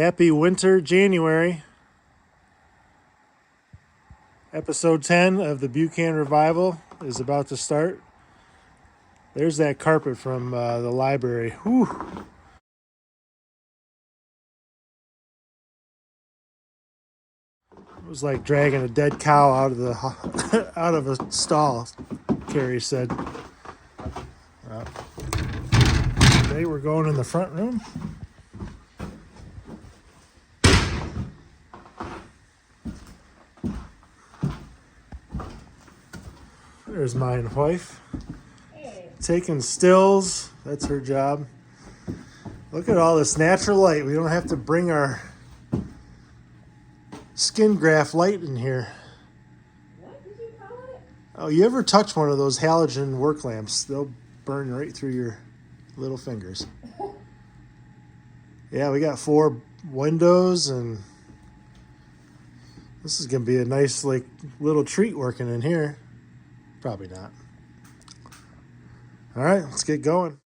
Happy winter January. Episode 10 of the Buchan Revival is about to start. There's that carpet from the library. Whew. It was like dragging a dead cow out of the out of a stall, Carrie said. Today we're going in the front room. There's my wife. Taking stills. That's her job. Look at all this natural light. We don't have to bring our skin graft light in here. What did you call it? Oh, you ever touch one of those halogen work lamps? They'll burn right through your little fingers. Yeah, we got 4 windows, and this is going to be a nice like little treat working in here. Probably not. All right, let's get going.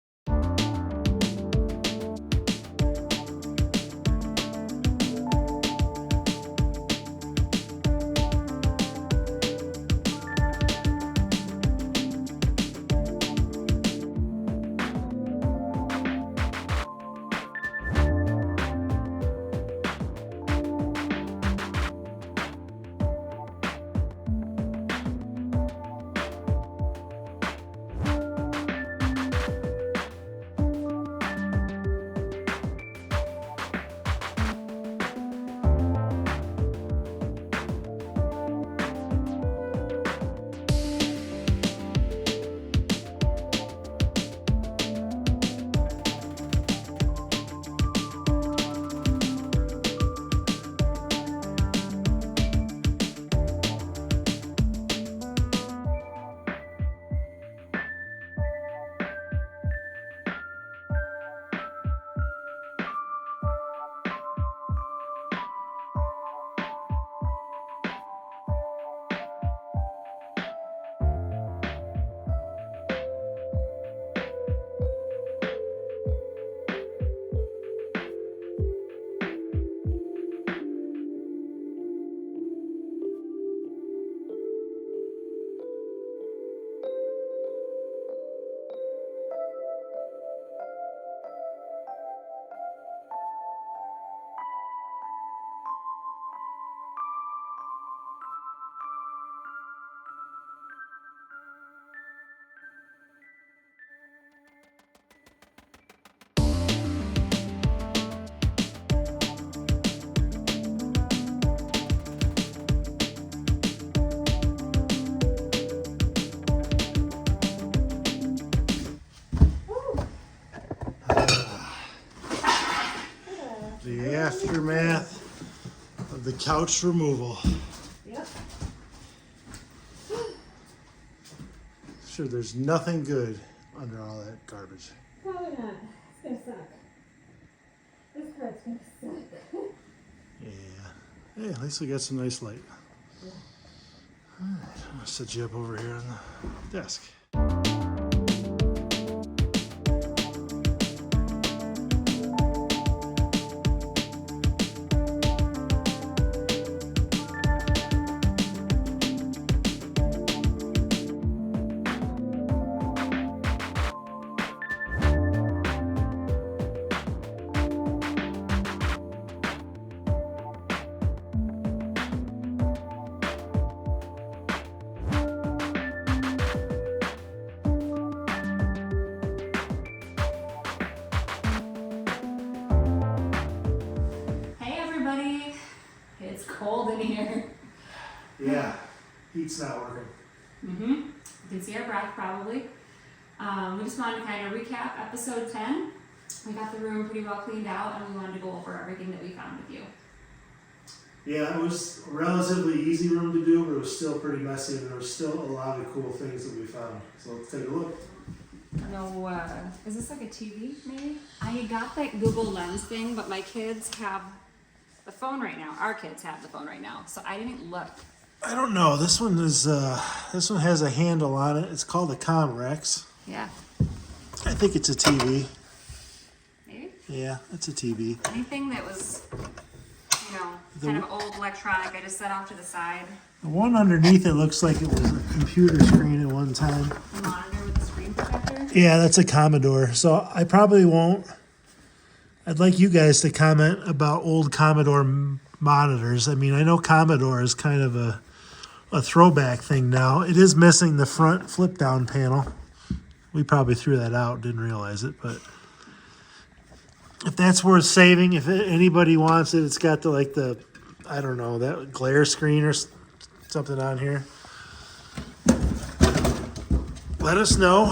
The aftermath of the couch removal. Yep. Sure, there's nothing good under all that garbage. Probably not. It's gonna suck. This part's gonna suck. Yeah. Hey, at least we got some nice light. Yeah. All right, I'll set you up over here on the desk. It's cold in here. Yeah, heat's not working. You can see our breath probably. We just wanted to kind of recap episode 10. We got the room pretty well cleaned out, and we wanted to go over everything that we found with you. Yeah, it was a relatively easy room to do, but it was still pretty messy, and there were still a lot of cool things that we found. So let's take a look. I don't know, is this like a TV maybe? I got that Google Lens thing, but my kids have the phone right now. Our kids have the phone right now, so I didn't look. I don't know. This one has a handle on it. It's called a Comrex. Yeah. I think it's a TV. Maybe? Yeah, it's a TV. Anything that was, kind of old electronic, I just set off to the side. The one underneath it looks like it was a computer screen at one time. The monitor with the screen protector. Yeah, that's a Commodore. So I probably won't. I'd like you guys to comment about old Commodore monitors. I mean, I know Commodore is kind of a throwback thing now. It is missing the front flip down panel. We probably threw that out, didn't realize it, but if that's worth saving, if anybody wants it, it's got I don't know, that glare screen or something on here. Let us know.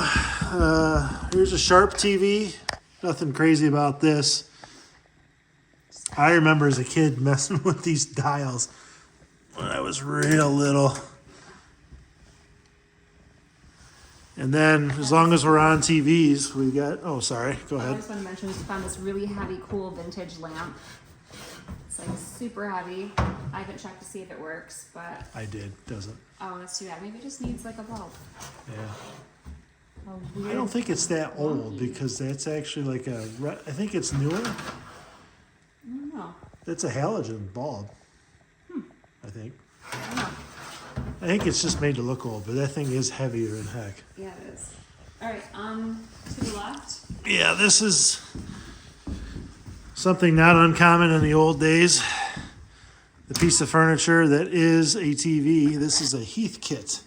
Here's a Sharp TV. Nothing crazy about this. I remember as a kid messing with these dials when I was real little. And then, as long as we're on TVs, we got... Oh, sorry. Go I ahead. just want to mention, we found this really heavy, cool vintage lamp. It's like super heavy. I haven't checked to see if it works, but... I did. Doesn't. Oh, that's too bad. Maybe it just needs like a bulb. Yeah. A weird I don't think it's that old wonky. because that's actually like I think it's newer. I don't know. It's a halogen bulb. I think. I don't know. I think it's just made to look old, but that thing is heavier than heck. Yeah, it is. All right, to the left. Yeah, this is something not uncommon in the old days. The piece of furniture that is a TV. This is a Heathkit.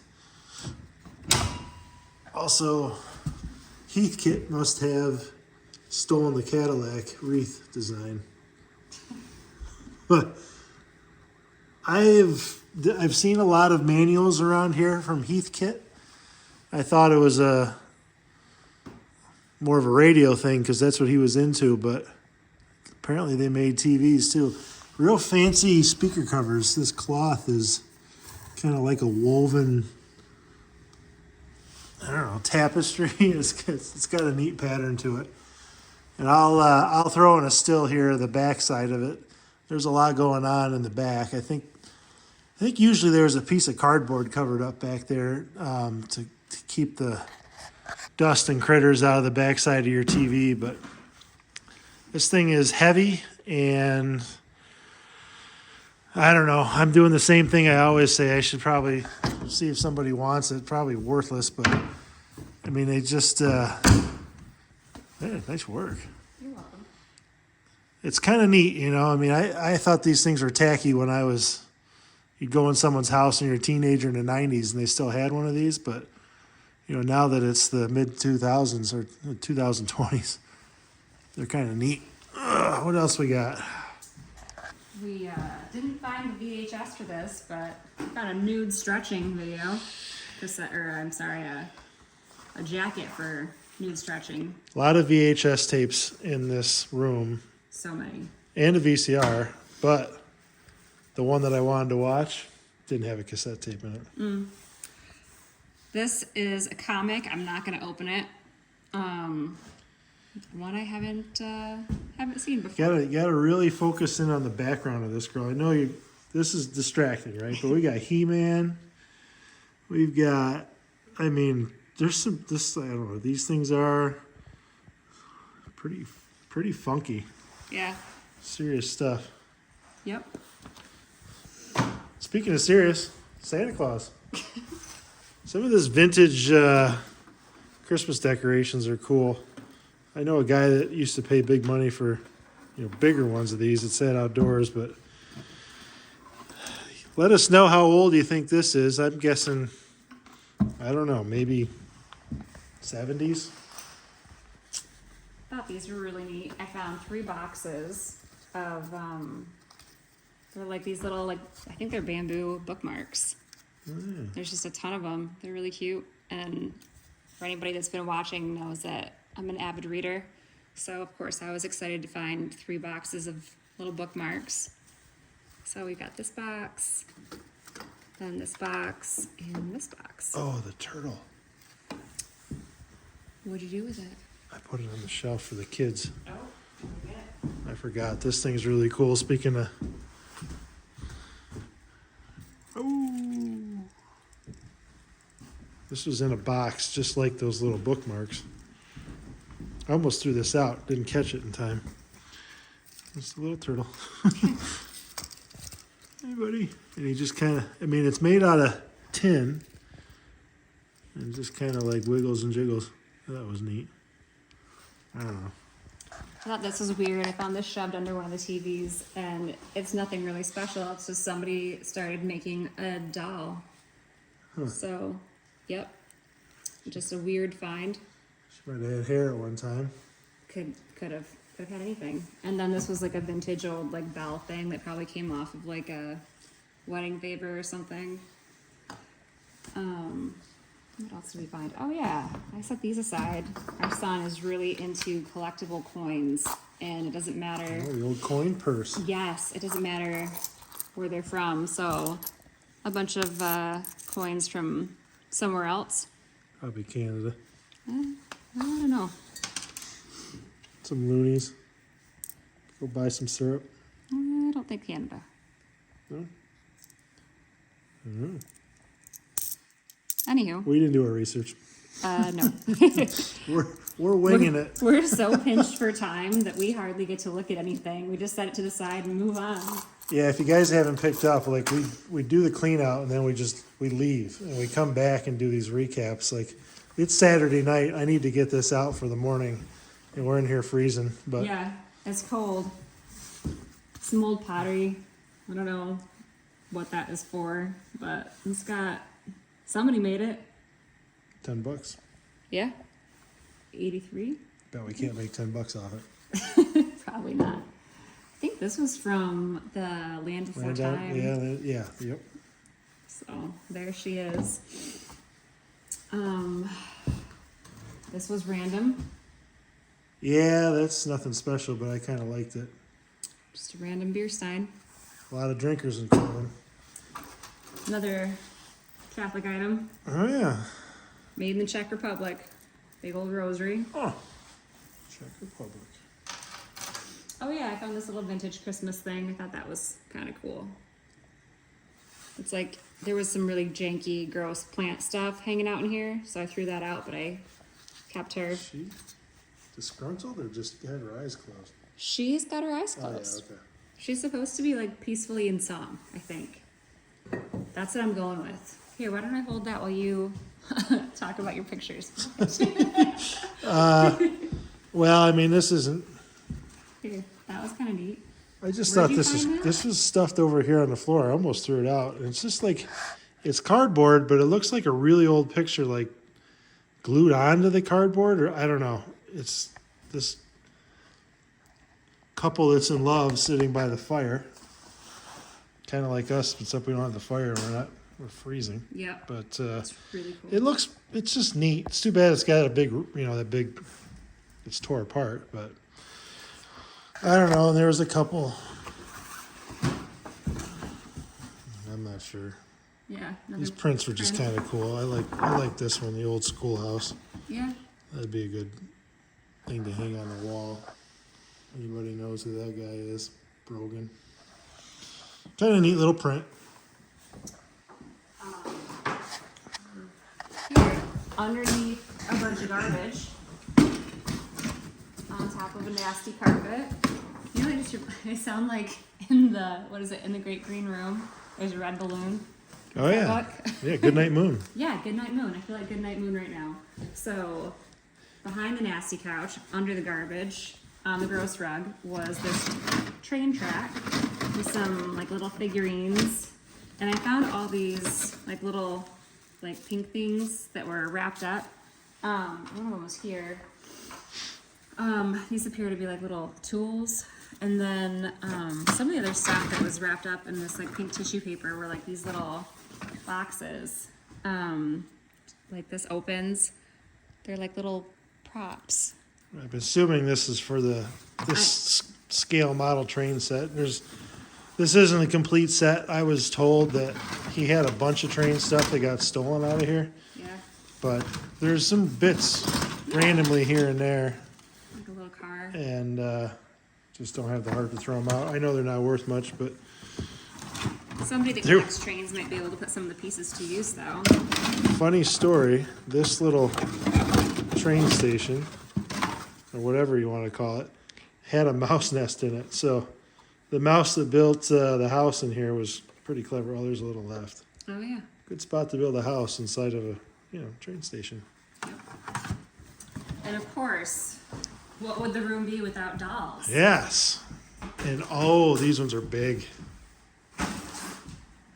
Also, Heathkit must have stolen the Cadillac wreath design. But I've seen a lot of manuals around here from Heathkit. I thought it was more of a radio thing because that's what he was into, but apparently they made TVs too. Real fancy speaker covers. This cloth is kind of like a woven, I don't know, tapestry. It's got a neat pattern to it. And I'll throw in a still here, the back side of it. There's a lot going on in the back. I think usually there's a piece of cardboard covered up back there to keep the dust and critters out of the backside of your TV. But this thing is heavy, and I don't know. I'm doing the same thing I always say. I should probably see if somebody wants it. Probably worthless, but I mean, they just nice work. You're welcome. It's kind of neat, I mean, I thought these things were tacky when you'd go in someone's house and you're a teenager in the 90s and they still had one of these, but now that it's the mid 2000s or 2020s, they're kind of neat. What else we got? We didn't find the VHS for this, but we found a nude stretching video. A jacket for nude stretching. A lot of VHS tapes in this room. So many. And a VCR, but the one that I wanted to watch didn't have a cassette tape in it. This is a comic. I'm not going to open it. One I haven't seen before. You gotta really focus in on the background of this girl. I know this is distracting, right? But we got He-Man. We've got, there's I don't know, these things are pretty funky. Yeah. Serious stuff. Yep. Speaking of serious, Santa Claus. Some of this vintage Christmas decorations are cool. I know a guy that used to pay big money for, bigger ones of these that sat outdoors, but let us know how old you think this is. I'm guessing, I don't know, maybe 70s? Thought these were really neat. I found 3 boxes of, they're like these little, I think they're bamboo bookmarks. There's just a ton of them. They're really cute. And for anybody that's been watching knows that I'm an avid reader. So, of course, I was excited to find 3 boxes of little bookmarks. So we got this box, then this box, and this box. Oh, the turtle. What'd you do with it? I put it on the shelf for the kids. Oh, forget it. I forgot. This thing's really cool. Speaking of... Oh. This was in a box, just like those little bookmarks. I almost threw this out. Didn't catch it in time. Just a little turtle. Hey, buddy. And he just kind of, I mean, it's made out of tin. And just kind of like wiggles and jiggles. That was neat. I don't know. I thought this was weird. I found this shoved under one of the TVs, and it's nothing really special. It's just somebody started making a doll. Huh. So, yep. Just a weird find. She might have had hair at one time. Could have had anything. And then this was like a vintage old like bell thing that probably came off of like a wedding favor or something. What else did we find? Oh yeah, I set these aside. Our son is really into collectible coins, and it doesn't matter. Oh, the old coin purse. Yes, it doesn't matter where they're from. So a bunch of coins from somewhere else. Probably Canada. I don't know. Some loonies. Go buy some syrup. I don't think Canada. No? I don't know. Anywho. We didn't do our research. No. We're winging it. We're so pinched for time that we hardly get to look at anything. We just set it to the side and move on. Yeah, if you guys haven't picked up, like we do the clean out and then we leave and we come back and do these recaps. Like it's Saturday night. I need to get this out for the morning, and we're in here freezing. But yeah, it's cold. Some old pottery. I don't know what that is for, but it's got somebody made it. $10. Yeah, 83. Bet we can't make $10 off it. Probably not. I think this was from the Land Before Time. Yeah, yep. So there she is. This was random. Yeah, that's nothing special, but I kind of liked it. Just a random beer stein. A lot of drinkers in common. Another Catholic item. Oh yeah. Made in the Czech Republic. Big old rosary. Oh. Czech Republic. Oh yeah, I found this little vintage Christmas thing. I thought that was kind of cool. It's like there was some really janky, gross plant stuff hanging out in here, so I threw that out, but I kept her. She disgruntled or just had her eyes closed? She's got her eyes Oh closed. yeah, okay. She's supposed to be like peacefully in song, I think. That's what I'm going with. Here, why don't I hold that while you talk about your pictures? Well, I mean, this isn't. Here, that was kind of neat. I just Where'd thought you this find that? was stuffed over here on the floor. I almost threw it out. And it's just like it's cardboard, but it looks like a really old picture, like glued onto the cardboard, or I don't know. It's this couple that's in love sitting by the fire, kind of like us, except we don't have the fire. We're freezing. Yeah, But it's really cool. it's just neat. It's too bad it's got a big, it's tore apart, but I don't know. There was a couple. I'm not sure. Yeah. These prints were just kind of cool. I like this one, the old schoolhouse. Yeah. That'd be a good thing to hang on the wall. Anybody knows who that guy is? Brogan. Kind of neat little print. Here, underneath a bunch of garbage, on top of a nasty carpet. You know, I sound like in the Great Green Room. There's a red balloon. Oh yeah, Book. yeah. Good Night Moon. Yeah, Goodnight Moon. I feel like Goodnight Moon right now. So, behind the nasty couch, under the garbage, on the gross rug, was this train track with some like little figurines. And I found all these like little like pink things that were wrapped up. One of them was here. These appear to be like little tools. And then some of the other stuff that was wrapped up in this like pink tissue paper were like these little boxes. Like this opens. They're like little props. I'm assuming this is for this scale model train set. This isn't a complete set. I was told that he had a bunch of train stuff that got stolen out of here, Yeah, but there's some bits randomly here and there, like a little car. and just don't have the heart to throw them out. I know they're not worth much, but Somebody that There- collects trains might be able to put some of the pieces to use though. funny story, this little train station, or whatever you want to call it, had a mouse nest in it. So the mouse that built the house in here was pretty clever. Oh, there's a little left. Oh yeah. Good spot to build a house inside of a train station. Yep. And of course, what would the room be without dolls? Yes. And oh, these ones are big.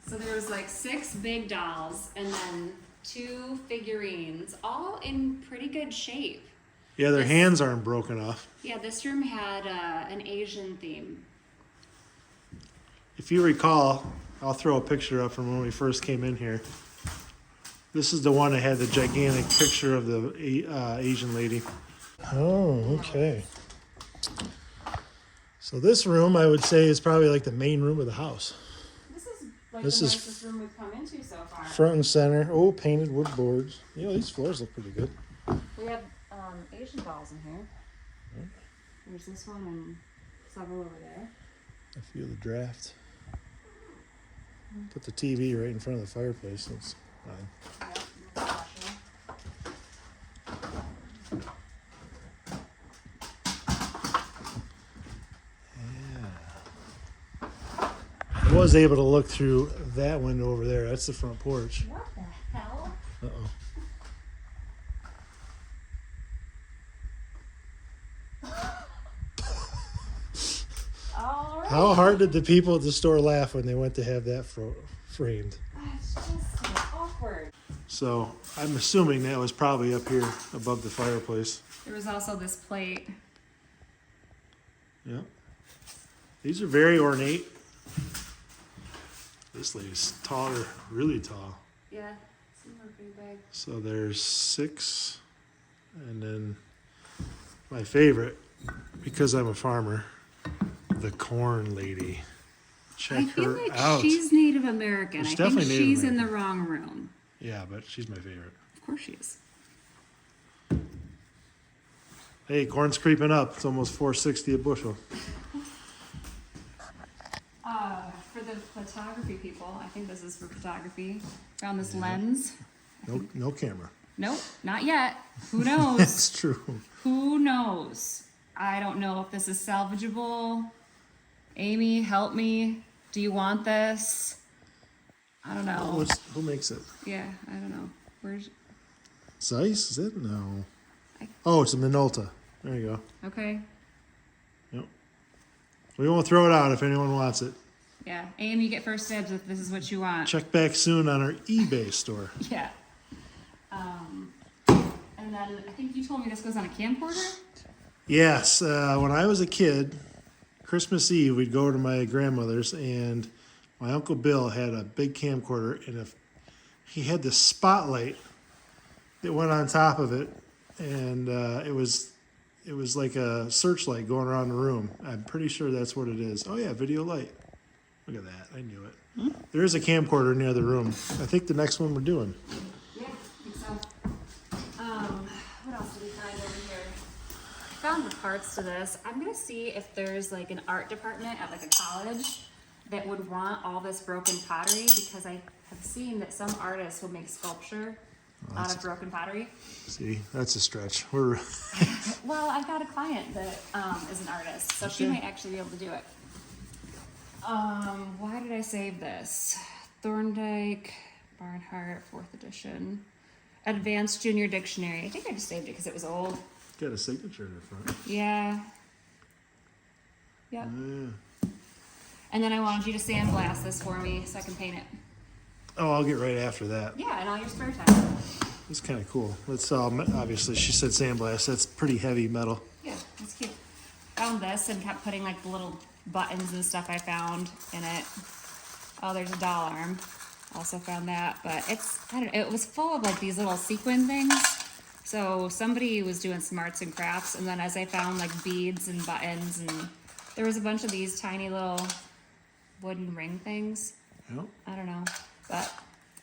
So there was like 6 big dolls and then 2 figurines, all in pretty good shape. Yeah, their hands aren't broken off. Yeah, this room had an Asian theme. If you recall, I'll throw a picture up from when we first came in here. This is the one that had the gigantic picture of the Asian lady. Oh, okay. So this room, I would say, is probably like the main room of the house. This is like This the is nicest room we've come into so far. Front and center. Oh, painted wood boards. These floors look pretty good. We have Asian dolls in here. There's this one and several over there. I feel the draft. Put the TV right in front of the fireplace. That's fine. Yep, that's special. I was able to look through that window over there. That's the front porch. What the hell? Uh-oh. All right. How hard did the people at the store laugh when they went to have that framed? It's just so awkward. So I'm assuming that was probably up here above the fireplace. There was also this plate. Yeah. These are very ornate. This lady's taller, really tall. Yeah, some are pretty big. So there's 6. And then my favorite, because I'm a farmer, the corn lady. Check I feel her like out. she's Native American. She's I think definitely Native she's in the American. wrong room. Yeah, but she's my favorite. Of course she is. Hey, corn's creeping up. It's almost $4.60 a bushel. For the photography people, I think this is for photography. Found this lens. No camera. Nope, not yet. Who knows? That's true. Who knows? I don't know if this is salvageable. Amy, help me. Do you want this? I don't know. Who makes it? Yeah, I don't know. Where's... Zeiss, is it? No. Oh, it's a Minolta. There you go. Okay. Yep. We won't throw it out if anyone wants it. Yeah, Amy, you get first dibs if this is what you want. Check back soon on our eBay store. Yeah. And then I think you told me this goes on a camcorder? Yes, when I was a kid, Christmas Eve, we'd go to my grandmother's, and my Uncle Bill had a big camcorder, and he had this spotlight that went on top of it, and it was like a searchlight going around the room. I'm pretty sure that's what it is. Oh yeah, video light. Look at that, I knew it. There is a camcorder in the other room. I think the next one we're doing. Yeah, I think so. What else did we find over here? I found the parts to this. I'm gonna see if there's like an art department at like a college that would want all this broken pottery, because I have seen that some artists will make sculpture out of broken pottery. See, that's a stretch. We're Well, I've got a client that is an artist, so she Okay. might actually be able to do it. Why did I save this? Thorndike, Barnhart, 4th edition. Advanced Junior Dictionary. I think I just saved it because it was old. got a signature in the front. Yeah. Yep. Yeah. And then I wanted you to sandblast this for me so I can paint it. Oh, I'll get right after that. Yeah, in all your spare time. It's kind of cool. It's obviously she said sandblast. That's pretty heavy metal. Yeah, that's cute. Found this and kept putting like the little buttons and stuff I found in it. Oh, there's a doll arm. Also found that, but it was full of like these little sequin things. So somebody was doing some arts and crafts, and then as I found like beads and buttons, and there was a bunch of these tiny little wooden ring things. Yep. I don't know, but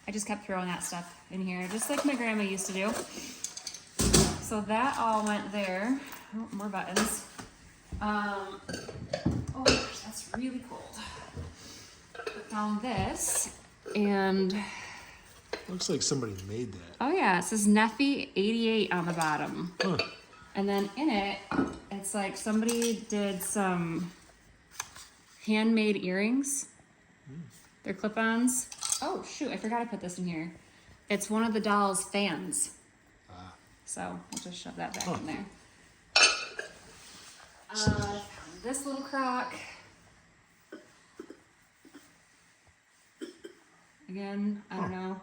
I just kept throwing that stuff in here, just like my grandma used to do. So that all went there. Oh, more buttons. Oh gosh, that's really cold. Found this, and Looks like somebody made that. oh yeah, it says Neffy 88 on the bottom. Huh. And then in it It's like somebody did some handmade earrings. They're clip-ons. Oh shoot, I forgot I put this in here. It's one of the doll's fans. So I'll just shove that back in there. This little crock. Again, I don't know.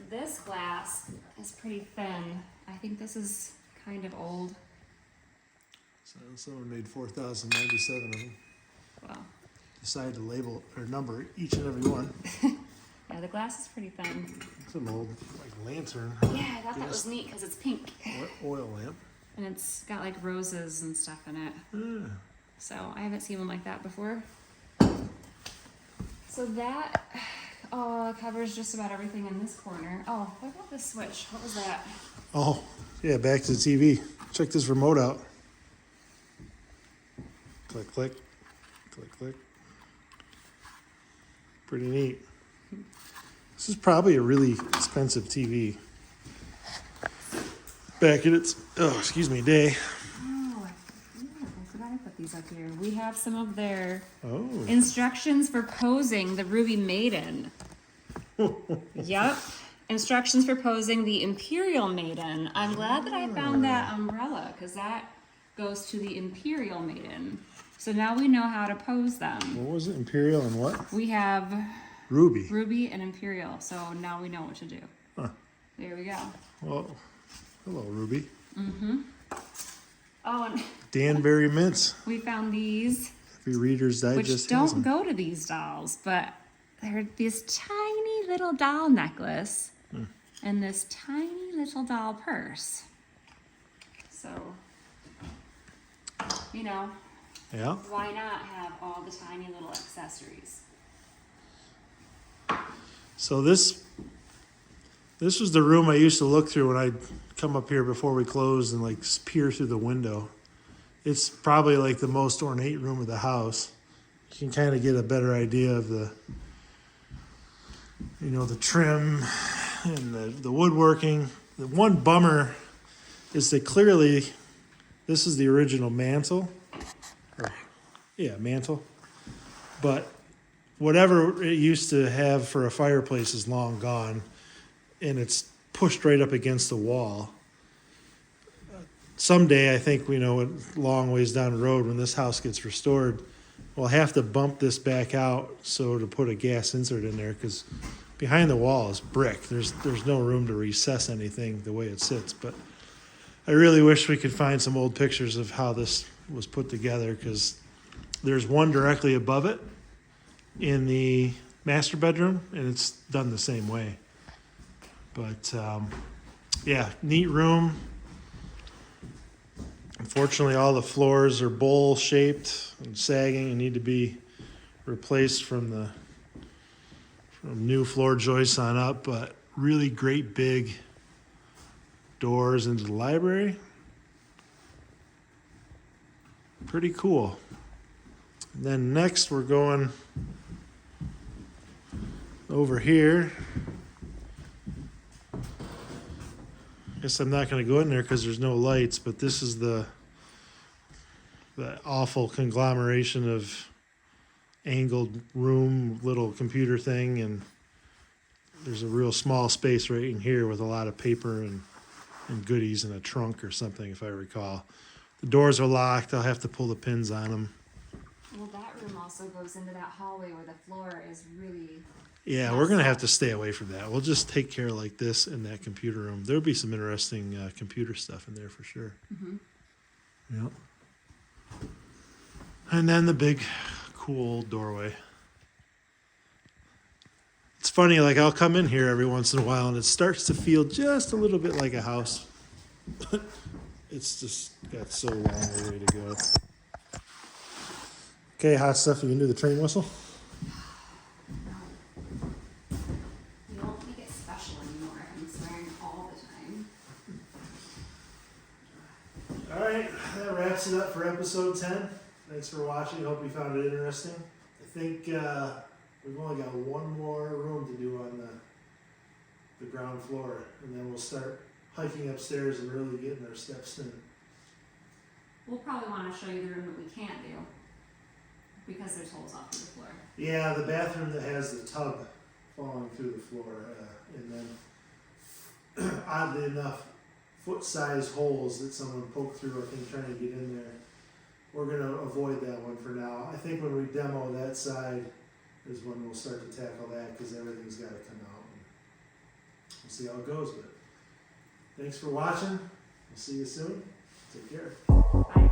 This glass is pretty thin. I think this is kind of old. So someone made 4,097 of them. Wow. Decided to label or number each and every one. Yeah, the glass is pretty thin. Some old like lantern. Yeah, I thought that was neat because it's pink. Oil lamp. And it's got like roses and stuff in it. Yeah. So I haven't seen one like that before. So that covers just about everything in this corner. Oh, what about this switch? What was that? Oh, yeah, back to the TV. Check this remote out. Click, click, click, click. Pretty neat. This is probably a really expensive TV. Back in its, day. Oh, I forgot to put these up here. We have some of their Oh. instructions for posing the Ruby Maiden. Yep. Instructions for posing the Imperial Maiden. I'm glad that I found that umbrella because that goes to the Imperial Maiden. So now we know how to pose them. What was it? Imperial and what? We have Ruby. Ruby and Imperial. So now we know what to do. Huh. There we go. Well, hello, Ruby. Oh, and Danbury Mints. we found these, Every Reader's Digest which has don't them. go to these dolls, but they're this tiny little doll necklace and this tiny little doll purse. So, you know, Yeah. why not have all the tiny little accessories? So this was the room I used to look through when I'd come up here before we closed and like peer through the window. It's probably like the most ornate room of the house. You can kind of get a better idea of the trim and the woodworking. The one bummer is that clearly this is the original mantle. Mantle. But whatever it used to have for a fireplace is long gone, and it's pushed right up against the wall. Someday, I think we know, a long ways down the road, when this house gets restored, we'll have to bump this back out so to put a gas insert in there, because behind the wall is brick. There's no room to recess anything the way it sits. But I really wish we could find some old pictures of how this was put together, because there's one directly above it in the master bedroom, and it's done the same way. But neat room. Unfortunately, all the floors are bowl shaped and sagging and need to be replaced from new floor joists on up, but really great big doors into the library. Pretty cool. And then next we're going over here. Guess I'm not going to go in there because there's no lights, but this is the awful conglomeration of angled room, little computer thing, and there's a real small space right in here with a lot of paper and goodies in a trunk or something, if I recall. The doors are locked. I'll have to pull the pins on them. Well, that room also goes into that hallway where the floor is really... Yeah, we're going to have to stay away from that. We'll just take care like this in that computer room. There'll be some interesting computer stuff in there for sure. Yep. And then the big, cool doorway. It's funny, like I'll come in here every once in a while and it starts to feel just a little bit like a house. It's just got so long a way to go. Okay, hot stuff, you can do the train whistle? Alright, that wraps it up for episode 10. Thanks for watching. Hope you found it interesting. I think we've only got one more room to do on the ground floor, and then we'll start hiking upstairs and really getting our steps in. we'll probably want to show you the room that we can't do because there's holes all through the floor. Yeah, the bathroom that has the tub falling through the floor, and then oddly enough, foot-sized holes that someone poked through, I think, trying to get in there. We're gonna avoid that one for now. I think when we demo that side is when we'll start to tackle that, because everything's got to come out. And we'll see how it goes. But thanks for watching. We'll see you soon. Take care. Bye.